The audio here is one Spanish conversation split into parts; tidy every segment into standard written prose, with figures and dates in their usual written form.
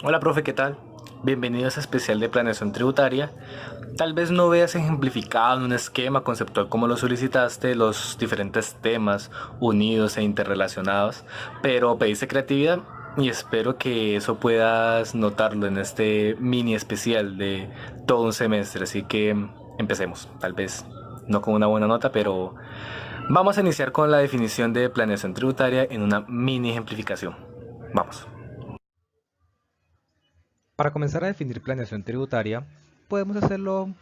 Hola, profe, ¿qué tal? Bienvenido a este especial de planeación tributaria. Tal vez no veas ejemplificado en un esquema conceptual como lo solicitaste los diferentes temas unidos e interrelacionados, pero pediste creatividad y espero que eso puedas notarlo en este mini especial de todo un semestre. Así que empecemos, tal vez no con una buena nota, pero vamos a iniciar con la definición de planeación tributaria en una mini ejemplificación. Vamos. Para comenzar a definir planeación tributaria, podemos hacerlo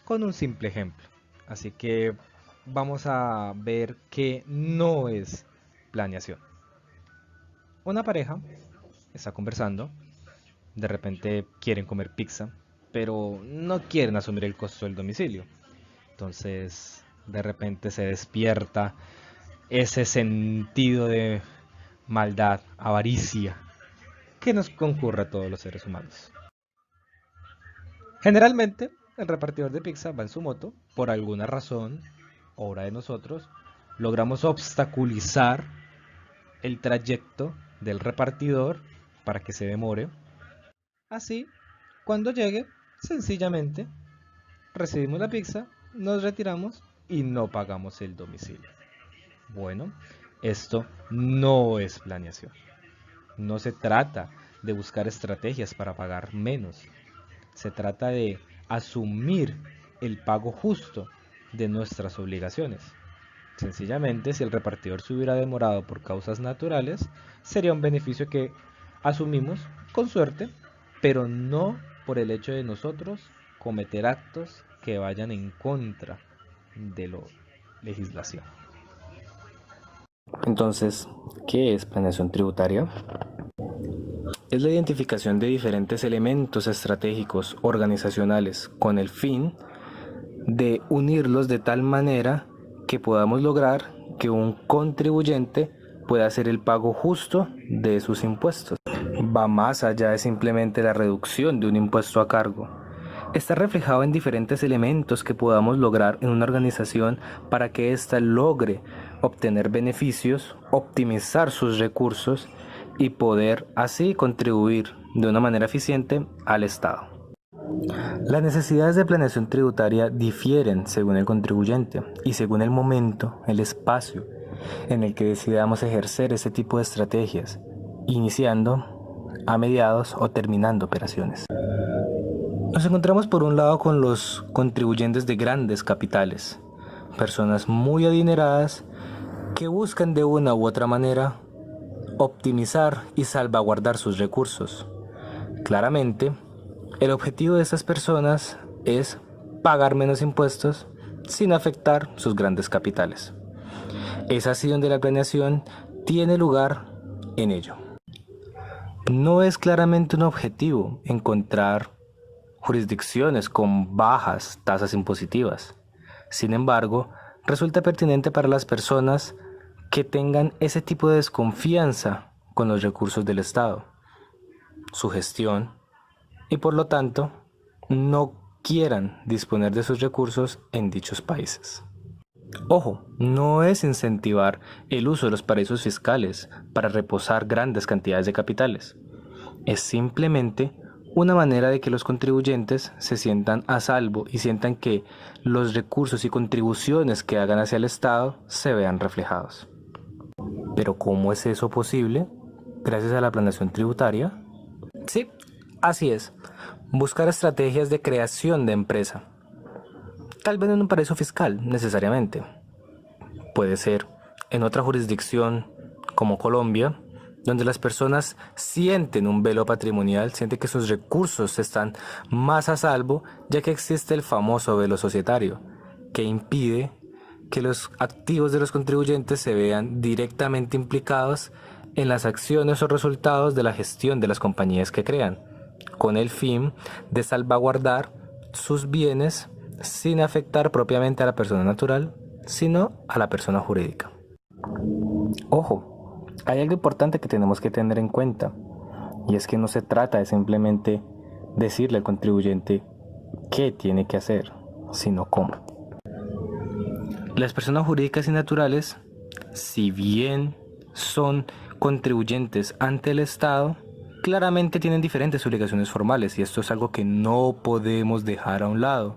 con un simple ejemplo. Así que vamos a ver qué no es planeación. Una pareja está conversando, de repente quieren comer pizza, pero no quieren asumir el costo del domicilio. Entonces, de repente se despierta ese sentido de maldad, avaricia, que nos concurre a todos los seres humanos. Generalmente, el repartidor de pizza va en su moto, por alguna razón, obra de nosotros, logramos obstaculizar el trayecto del repartidor para que se demore. Así, cuando llegue, sencillamente recibimos la pizza, nos retiramos y no pagamos el domicilio. Bueno, esto no es planeación. No se trata de buscar estrategias para pagar menos. Se trata de asumir el pago justo de nuestras obligaciones. Sencillamente, si el repartidor se hubiera demorado por causas naturales, sería un beneficio que asumimos con suerte, pero no por el hecho de nosotros cometer actos que vayan en contra de la legislación. Entonces, ¿qué es planeación tributaria? Es la identificación de diferentes elementos estratégicos organizacionales con el fin de unirlos de tal manera que podamos lograr que un contribuyente pueda hacer el pago justo de sus impuestos. Va más allá de simplemente la reducción de un impuesto a cargo. Está reflejado en diferentes elementos que podamos lograr en una organización para que ésta logre obtener beneficios, optimizar sus recursos y poder así contribuir de una manera eficiente al Estado. Las necesidades de planeación tributaria difieren según el contribuyente y según el momento, el espacio en el que decidamos ejercer ese tipo de estrategias, iniciando, a mediados o terminando operaciones. Nos encontramos por un lado con los contribuyentes de grandes capitales, personas muy adineradas que buscan de una u otra manera optimizar y salvaguardar sus recursos. Claramente, el objetivo de estas personas es pagar menos impuestos sin afectar sus grandes capitales. Es así donde la planeación tiene lugar en ello. No es claramente un objetivo encontrar jurisdicciones con bajas tasas impositivas. Sin embargo, resulta pertinente para las personas que tengan ese tipo de desconfianza con los recursos del Estado, su gestión, y por lo tanto no quieran disponer de sus recursos en dichos países. Ojo, no es incentivar el uso de los paraísos fiscales para reposar grandes cantidades de capitales. Es simplemente una manera de que los contribuyentes se sientan a salvo y sientan que los recursos y contribuciones que hagan hacia el Estado se vean reflejados. Pero ¿cómo es eso posible? Gracias a la planeación tributaria. Sí, así es. Buscar estrategias de creación de empresa. Tal vez no en un paraíso fiscal, necesariamente. Puede ser en otra jurisdicción como Colombia, donde las personas sienten un velo patrimonial, sienten que sus recursos están más a salvo, ya que existe el famoso velo societario, que impide que los activos de los contribuyentes se vean directamente implicados en las acciones o resultados de la gestión de las compañías que crean, con el fin de salvaguardar sus bienes sin afectar propiamente a la persona natural, sino a la persona jurídica. Ojo, hay algo importante que tenemos que tener en cuenta, y es que no se trata de simplemente decirle al contribuyente qué tiene que hacer, sino cómo. Las personas jurídicas y naturales, si bien son contribuyentes ante el Estado, claramente tienen diferentes obligaciones formales y esto es algo que no podemos dejar a un lado.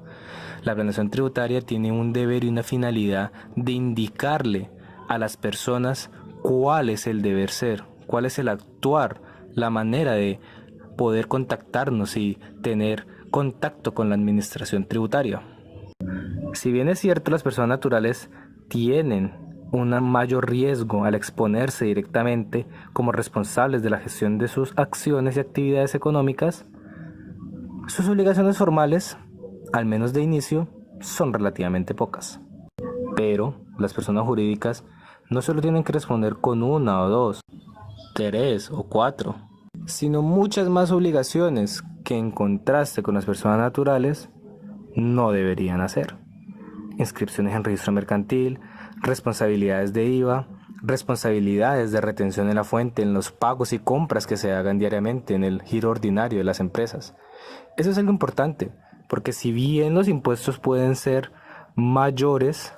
La planeación tributaria tiene un deber y una finalidad de indicarle a las personas cuál es el deber ser, cuál es el actuar, la manera de poder contactarnos y tener contacto con la administración tributaria. Si bien es cierto, las personas naturales tienen un mayor riesgo al exponerse directamente como responsables de la gestión de sus acciones y actividades económicas, sus obligaciones formales, al menos de inicio, son relativamente pocas. Pero las personas jurídicas no solo tienen que responder con una o dos, tres o cuatro, sino muchas más obligaciones que en contraste con las personas naturales no deberían hacer. Inscripciones en registro mercantil, responsabilidades de IVA, responsabilidades de retención en la fuente en los pagos y compras que se hagan diariamente en el giro ordinario de las empresas. Eso es algo importante, porque si bien los impuestos pueden ser mayores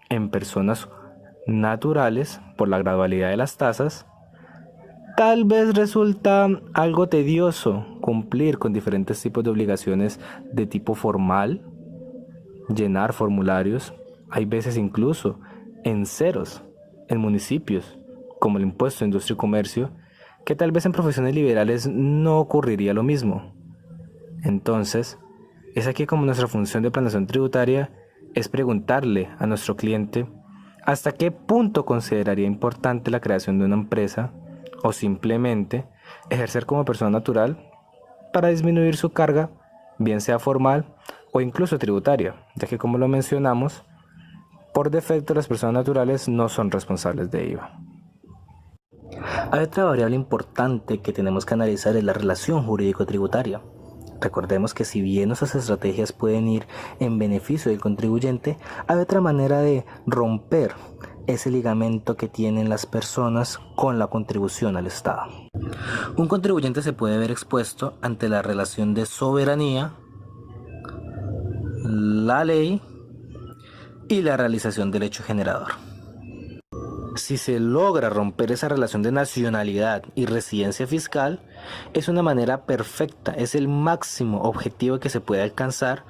en personas naturales por la gradualidad de las tasas, tal vez resulta algo tedioso cumplir con diferentes tipos de obligaciones de tipo formal, llenar formularios, hay veces incluso en ceros, en municipios, como el impuesto de industria y comercio, que tal vez en profesiones liberales no ocurriría lo mismo. Entonces, es aquí como nuestra función de planeación tributaria es preguntarle a nuestro cliente hasta qué punto consideraría importante la creación de una empresa o simplemente ejercer como persona natural para disminuir su carga, bien sea formal o incluso tributaria, ya que como lo mencionamos, por defecto las personas naturales no son responsables de IVA. Hay otra variable importante que tenemos que analizar es la relación jurídico-tributaria. Recordemos que si bien nuestras estrategias pueden ir en beneficio del contribuyente, hay otra manera de romper ese ligamento que tienen las personas con la contribución al Estado. Un contribuyente se puede ver expuesto ante la relación de soberanía, la ley y la realización del hecho generador. Si se logra romper esa relación de nacionalidad y residencia fiscal, es una manera perfecta, es el máximo objetivo que se puede alcanzar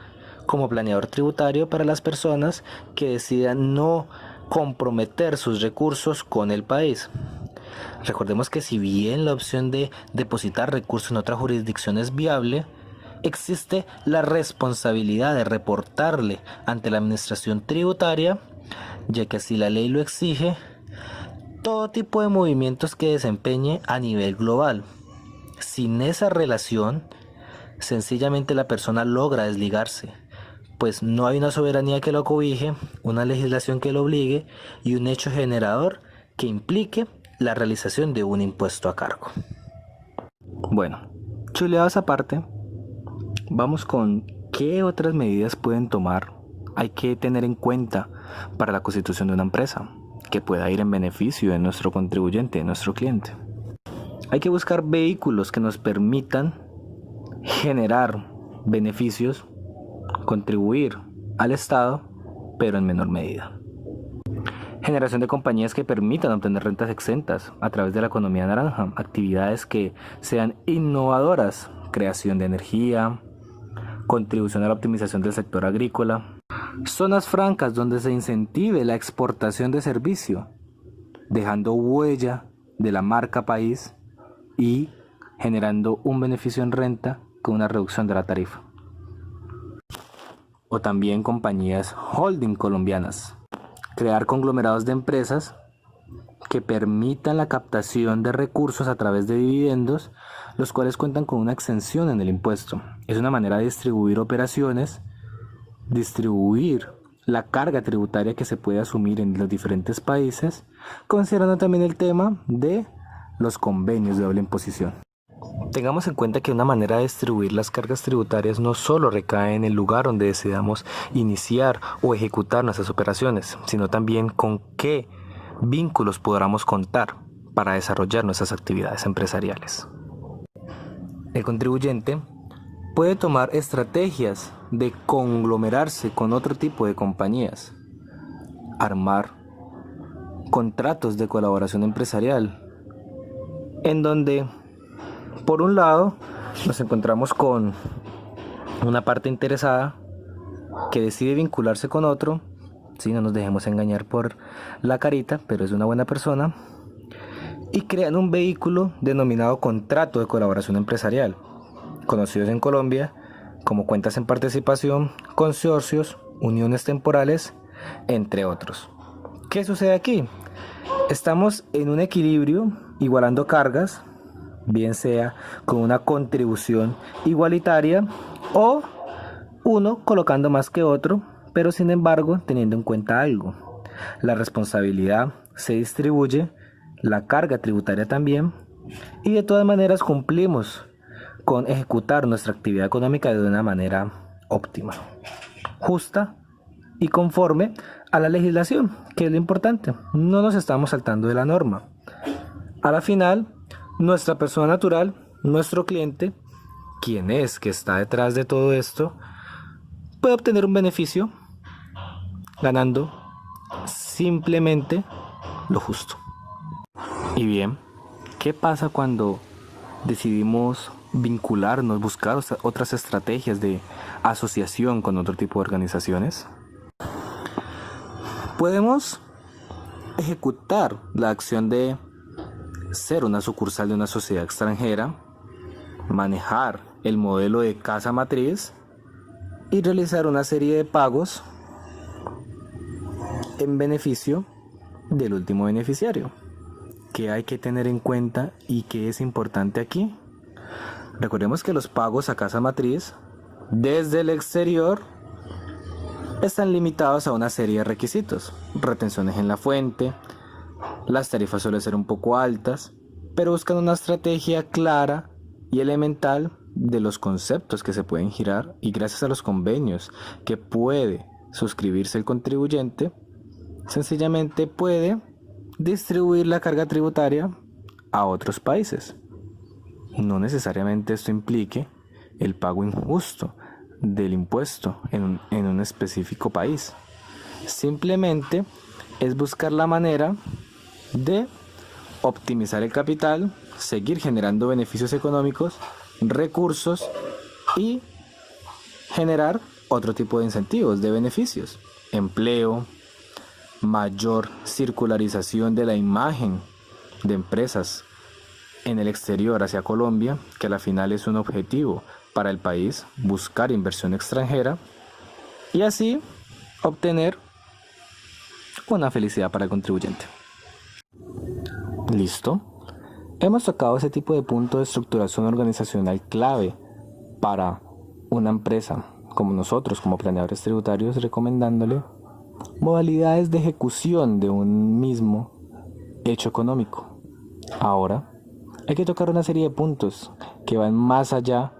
como planeador tributario para las personas que decidan no comprometer sus recursos con el país. Recordemos que si bien la opción de depositar recursos en otra jurisdicción es viable, existe la responsabilidad de reportarle ante la administración tributaria, ya que así la ley lo exige, todo tipo de movimientos que desempeñe a nivel global. Sin esa relación, sencillamente la persona logra desligarse, pues no hay una soberanía que lo cobije, una legislación que lo obligue y un hecho generador que implique la realización de un impuesto a cargo. Bueno, chuleadas aparte, vamos con qué otras medidas pueden tomar, hay que tener en cuenta para la constitución de una empresa que pueda ir en beneficio de nuestro contribuyente, de nuestro cliente. Hay que buscar vehículos que nos permitan generar beneficios, contribuir al Estado, pero en menor medida. Generación de compañías que permitan obtener rentas exentas a través de la economía naranja, actividades que sean innovadoras, creación de energía, contribución a la optimización del sector agrícola, zonas francas donde se incentive la exportación de servicio, dejando huella de la marca país y generando un beneficio en renta con una reducción de la tarifa. O también compañías holding colombianas, crear conglomerados de empresas que permitan la captación de recursos a través de dividendos, los cuales cuentan con una exención en el impuesto. Es una manera de distribuir operaciones, distribuir la carga tributaria que se puede asumir en los diferentes países, considerando también el tema de los convenios de doble imposición. Tengamos en cuenta que una manera de distribuir las cargas tributarias no solo recae en el lugar donde decidamos iniciar o ejecutar nuestras operaciones, sino también con qué vínculos podamos contar para desarrollar nuestras actividades empresariales. El contribuyente puede tomar estrategias de conglomerarse con otro tipo de compañías, armar contratos de colaboración empresarial, en donde Por un lado, nos encontramos con una parte interesada que decide vincularse con otro. Sí, no nos dejemos engañar por la carita, pero es una buena persona. Y crean un vehículo denominado contrato de colaboración empresarial, conocidos en Colombia como cuentas en participación, consorcios, uniones temporales, entre otros. ¿Qué sucede aquí? Estamos en un equilibrio, igualando cargas, bien sea con una contribución igualitaria o uno colocando más que otro, pero sin embargo teniendo en cuenta algo. La responsabilidad se distribuye, la carga tributaria también, y de todas maneras cumplimos con ejecutar nuestra actividad económica de una manera óptima, justa y conforme a la legislación, que es lo importante. No nos estamos saltando de la norma. A la final, nuestra persona natural, nuestro cliente, quien es que está detrás de todo esto, puede obtener un beneficio ganando simplemente lo justo. Y bien, ¿qué pasa cuando decidimos vincularnos, buscar otras estrategias de asociación con otro tipo de organizaciones? Podemos ejecutar la acción de ser una sucursal de una sociedad extranjera, manejar el modelo de casa matriz y realizar una serie de pagos en beneficio del último beneficiario. ¿Qué hay que tener en cuenta y qué es importante aquí? Recordemos que los pagos a casa matriz desde el exterior están limitados a una serie de requisitos: retenciones en la fuente, las tarifas suelen ser un poco altas, pero buscan una estrategia clara y elemental de los conceptos que se pueden girar, y gracias a los convenios que puede suscribirse el contribuyente, sencillamente puede distribuir la carga tributaria a otros países. No necesariamente esto implique el pago injusto del impuesto en un específico país. Simplemente es buscar la manera de optimizar el capital, seguir generando beneficios económicos, recursos y generar otro tipo de incentivos, de beneficios, empleo, mayor circularización de la imagen de empresas en el exterior hacia Colombia, que a la final es un objetivo para el país, buscar inversión extranjera y así obtener una felicidad para el contribuyente. ¿Listo? Hemos tocado ese tipo de punto de estructuración organizacional clave para una empresa como nosotros, como planeadores tributarios, recomendándole modalidades de ejecución de un mismo hecho económico. Ahora hay que tocar una serie de puntos que van más allá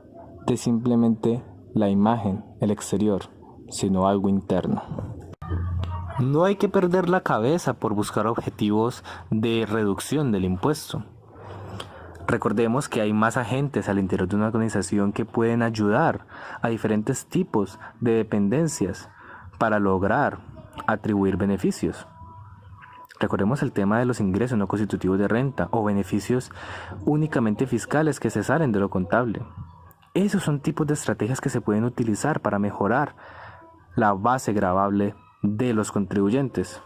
de simplemente la imagen, el exterior, sino algo interno. No hay que perder la cabeza por buscar objetivos de reducción del impuesto. Recordemos que hay más agentes al interior de una organización que pueden ayudar a diferentes tipos de dependencias para lograr atribuir beneficios. Recordemos el tema de los ingresos no constitutivos de renta o beneficios únicamente fiscales que se salen de lo contable. Esos son tipos de estrategias que se pueden utilizar para mejorar la base gravable de los contribuyentes.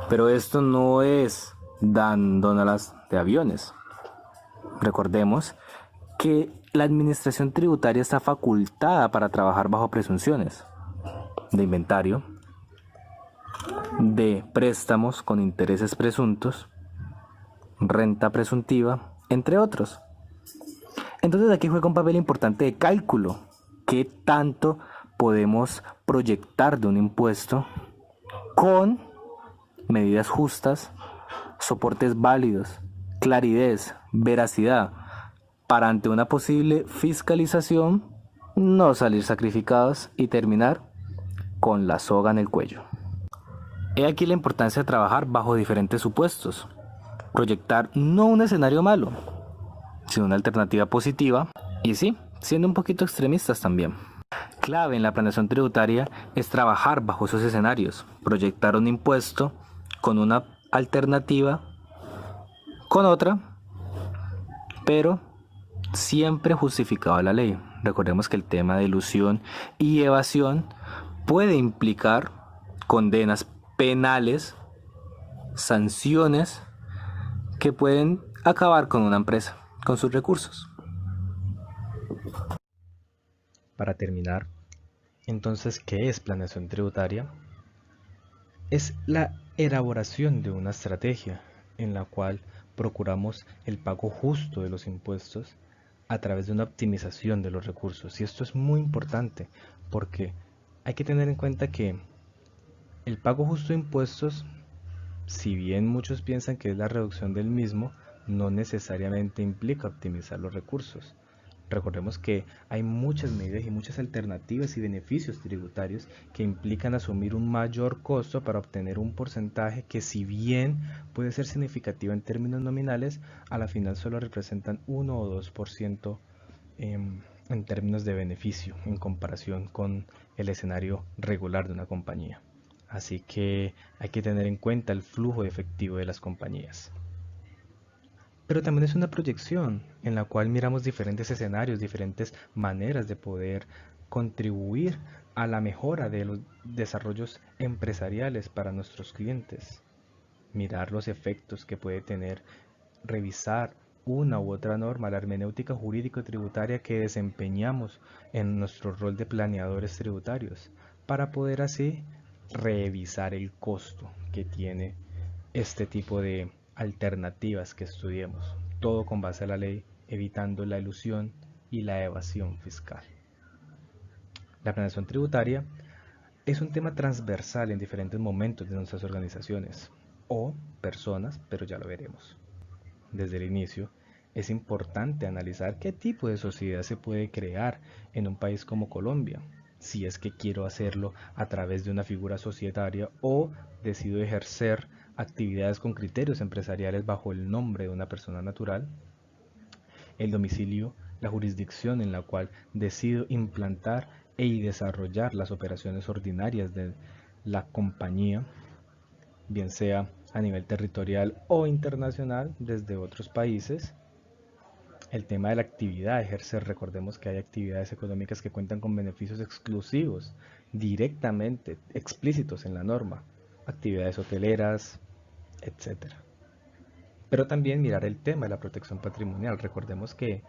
Pero esto no es dándonos de aviones. Recordemos que la administración tributaria está facultada para trabajar bajo presunciones de inventario, de préstamos con intereses presuntos, renta presuntiva, entre otros. Entonces aquí juega un papel importante de cálculo. ¿Qué tanto podemos proyectar de un impuesto con medidas justas, soportes válidos, claridad, veracidad, para ante una posible fiscalización no salir sacrificados y terminar con la soga en el cuello? He aquí la importancia de trabajar bajo diferentes supuestos, proyectar no un escenario malo, sino una alternativa positiva, y sí, siendo un poquito extremistas también. Clave en la planeación tributaria es trabajar bajo esos escenarios, proyectar un impuesto con una alternativa, con otra, pero siempre justificado a la ley. Recordemos que el tema de ilusión y evasión puede implicar condenas penales, sanciones que pueden acabar con una empresa, con sus recursos. Para terminar, entonces, ¿qué es planeación tributaria? Es la elaboración de una estrategia en la cual procuramos el pago justo de los impuestos a través de una optimización de los recursos. Y esto es muy importante porque hay que tener en cuenta que el pago justo de impuestos, si bien muchos piensan que es la reducción del mismo, no necesariamente implica optimizar los recursos. Recordemos que hay muchas medidas y muchas alternativas y beneficios tributarios que implican asumir un mayor costo para obtener un porcentaje que, si bien puede ser significativo en términos nominales, a la final solo representan 1 o 2% en términos de beneficio en comparación con el escenario regular de una compañía. Así que hay que tener en cuenta el flujo efectivo de las compañías. Pero también es una proyección en la cual miramos diferentes escenarios, diferentes maneras de poder contribuir a la mejora de los desarrollos empresariales para nuestros clientes. Mirar los efectos que puede tener, revisar una u otra norma, la hermenéutica jurídico-tributaria que desempeñamos en nuestro rol de planeadores tributarios, para poder así revisar el costo que tiene este tipo de alternativas que estudiemos, todo con base a la ley, evitando la ilusión y la evasión fiscal. La planeación tributaria es un tema transversal en diferentes momentos de nuestras organizaciones o personas, pero ya lo veremos. Desde el inicio, es importante analizar qué tipo de sociedad se puede crear en un país como Colombia, si es que quiero hacerlo a través de una figura societaria o decido ejercer actividades con criterios empresariales bajo el nombre de una persona natural. El domicilio, la jurisdicción en la cual decido implantar y desarrollar las operaciones ordinarias de la compañía, bien sea a nivel territorial o internacional desde otros países. El tema de la actividad a ejercer, recordemos que hay actividades económicas que cuentan con beneficios exclusivos, directamente explícitos en la norma, actividades hoteleras, etcétera. Pero también mirar el tema de la protección patrimonial. Recordemos que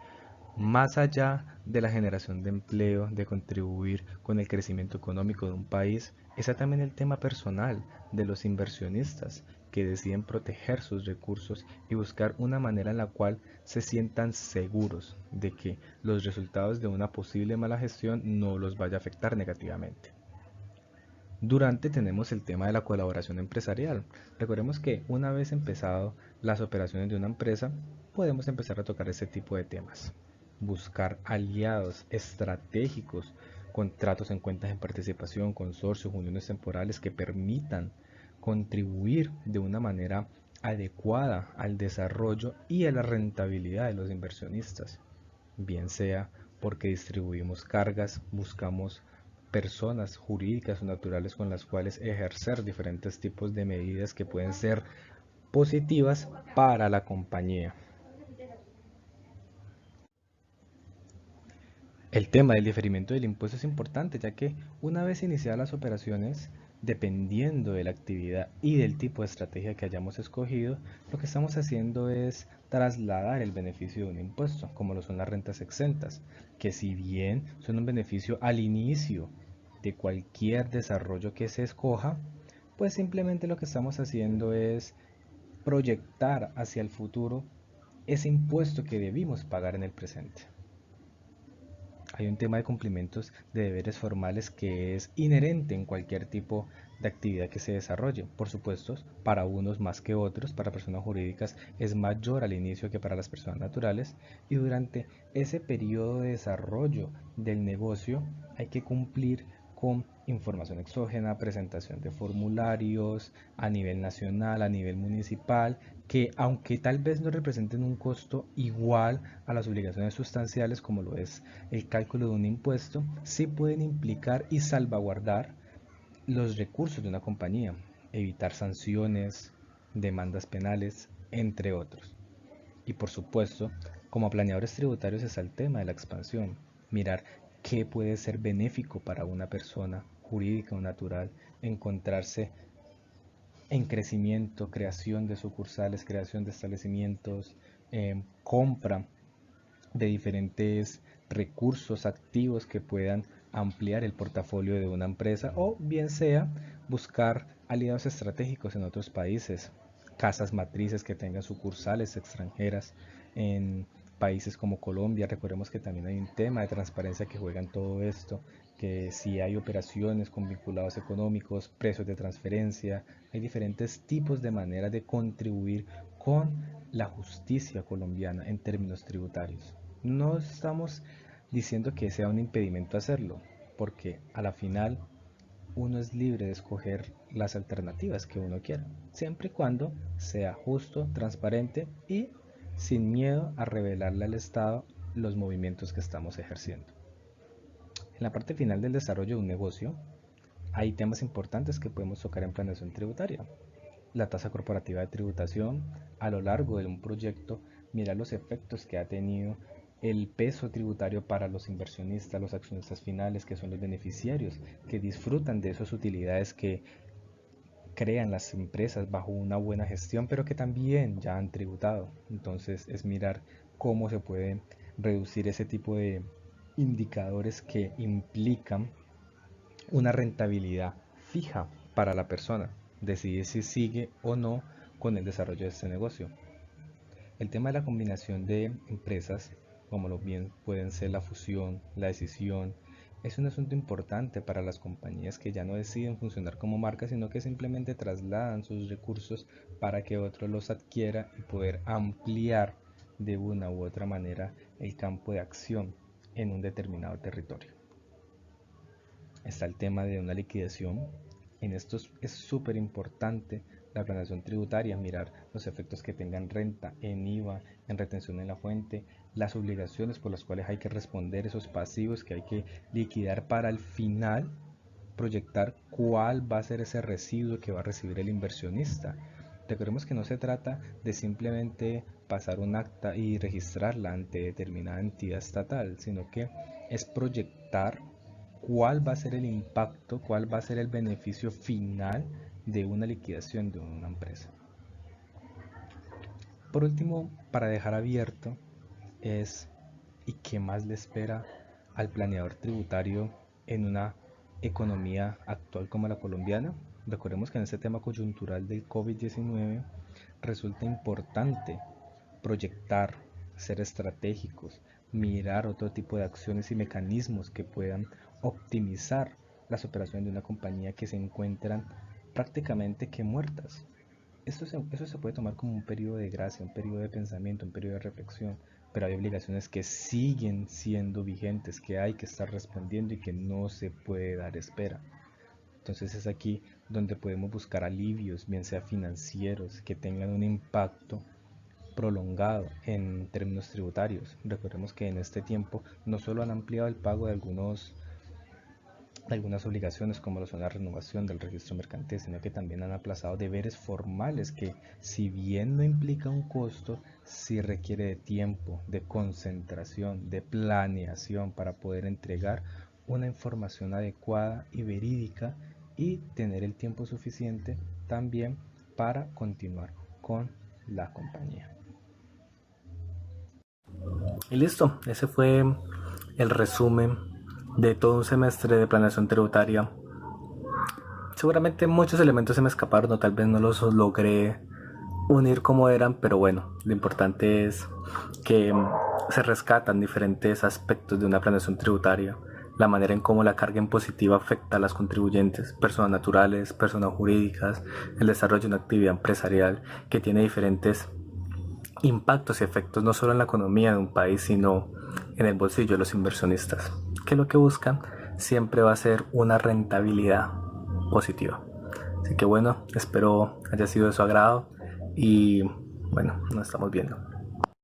más allá de la generación de empleo, de contribuir con el crecimiento económico de un país, está también el tema personal de los inversionistas que deciden proteger sus recursos y buscar una manera en la cual se sientan seguros de que los resultados de una posible mala gestión no los vaya a afectar negativamente. Durante tenemos el tema de la colaboración empresarial. Recordemos que una vez empezado las operaciones de una empresa, podemos empezar a tocar ese tipo de temas. Buscar aliados estratégicos, contratos en cuentas en participación, consorcios, uniones temporales que permitan contribuir de una manera adecuada al desarrollo y a la rentabilidad de los inversionistas, bien sea porque distribuimos cargas, buscamos personas jurídicas o naturales con las cuales ejercer diferentes tipos de medidas que pueden ser positivas para la compañía. El tema del diferimiento del impuesto es importante, ya que una vez iniciadas las operaciones, dependiendo de la actividad y del tipo de estrategia que hayamos escogido, lo que estamos haciendo es trasladar el beneficio de un impuesto, como lo son las rentas exentas, que si bien son un beneficio al inicio de cualquier desarrollo que se escoja, pues simplemente lo que estamos haciendo es proyectar hacia el futuro ese impuesto que debimos pagar en el presente. Hay un tema de cumplimientos de deberes formales que es inherente en cualquier tipo de actividad que se desarrolle. Por supuesto, para unos más que otros, para personas jurídicas es mayor al inicio que para las personas naturales, y durante ese periodo de desarrollo del negocio hay que cumplir con información exógena, presentación de formularios a nivel nacional, a nivel municipal, que aunque tal vez no representen un costo igual a las obligaciones sustanciales como lo es el cálculo de un impuesto, sí pueden implicar y salvaguardar los recursos de una compañía, evitar sanciones, demandas penales, entre otros. Y por supuesto, Como planeadores tributarios está el tema de la expansión, mirar qué puede ser benéfico para una persona jurídica o natural, encontrarse en crecimiento, creación de sucursales, creación de establecimientos, compra de diferentes recursos activos que puedan ampliar el portafolio de una empresa, o bien sea buscar aliados estratégicos en otros países, casas matrices que tengan sucursales extranjeras en países como Colombia. Recordemos que también hay un tema de transparencia que juega en todo esto, que si hay operaciones con vinculados económicos, precios de transferencia, hay diferentes tipos de maneras de contribuir con la justicia colombiana en términos tributarios. No estamos diciendo que sea un impedimento hacerlo, porque a la final uno es libre de escoger las alternativas que uno quiera, siempre y cuando sea justo, transparente y sin miedo a revelarle al Estado los movimientos que estamos ejerciendo. En la parte final del desarrollo de un negocio, hay temas importantes que podemos tocar en planeación tributaria. La tasa corporativa de tributación a lo largo de un proyecto, mirar los efectos que ha tenido el peso tributario para los inversionistas, los accionistas finales, que son los beneficiarios, que disfrutan de esas utilidades que crean las empresas bajo una buena gestión, pero que también ya han tributado. Entonces es mirar cómo se puede reducir ese tipo de indicadores que implican una rentabilidad fija para la persona, decidir si sigue o no con el desarrollo de este negocio. El tema de la combinación de empresas, como lo bien pueden ser la fusión, la escisión, es un asunto importante para las compañías que ya no deciden funcionar como marca, sino que simplemente trasladan sus recursos para que otro los adquiera y poder ampliar de una u otra manera el campo de acción en un determinado territorio. Está el tema de una liquidación. En esto es súper importante la planeación tributaria, mirar los efectos que tengan renta, en IVA, en retención en la fuente, las obligaciones por las cuales hay que responder, esos pasivos que hay que liquidar para al final proyectar cuál va a ser ese residuo que va a recibir el inversionista. Recordemos que no se trata de simplemente pasar un acta y registrarla ante determinada entidad estatal, sino que es proyectar cuál va a ser el impacto, cuál va a ser el beneficio final de una liquidación de una empresa. Por último, para dejar abierto, es ¿y qué más le espera al planeador tributario en una economía actual como la colombiana? Recordemos que en este tema coyuntural del COVID-19 resulta importante proyectar, ser estratégicos, mirar otro tipo de acciones y mecanismos que puedan optimizar las operaciones de una compañía que se encuentran prácticamente que muertas. Eso se puede tomar como un periodo de gracia, un periodo de pensamiento, un periodo de reflexión, pero hay obligaciones que siguen siendo vigentes, que hay que estar respondiendo y que no se puede dar espera. Entonces es aquí donde podemos buscar alivios, bien sea financieros, que tengan un impacto prolongado en términos tributarios. Recordemos que en este tiempo no solo han ampliado el pago de algunas obligaciones como lo son la renovación del registro mercantil, sino que también han aplazado deberes formales que, si bien no implica un costo, sí requiere de tiempo, de concentración, de planeación para poder entregar una información adecuada y verídica y tener el tiempo suficiente también para continuar con la compañía. Y listo, ese fue el resumen de todo un semestre de planeación tributaria. Seguramente muchos elementos se me escaparon o tal vez no los logré unir como eran, pero bueno, lo importante es que se rescatan diferentes aspectos de una planeación tributaria, la manera en cómo la carga impositiva afecta a las contribuyentes, personas naturales, personas jurídicas, el desarrollo de una actividad empresarial que tiene diferentes impactos y efectos no solo en la economía de un país, sino en el bolsillo de los inversionistas, que lo que buscan siempre va a ser una rentabilidad positiva. Así que bueno, espero haya sido de su agrado y bueno, nos estamos viendo.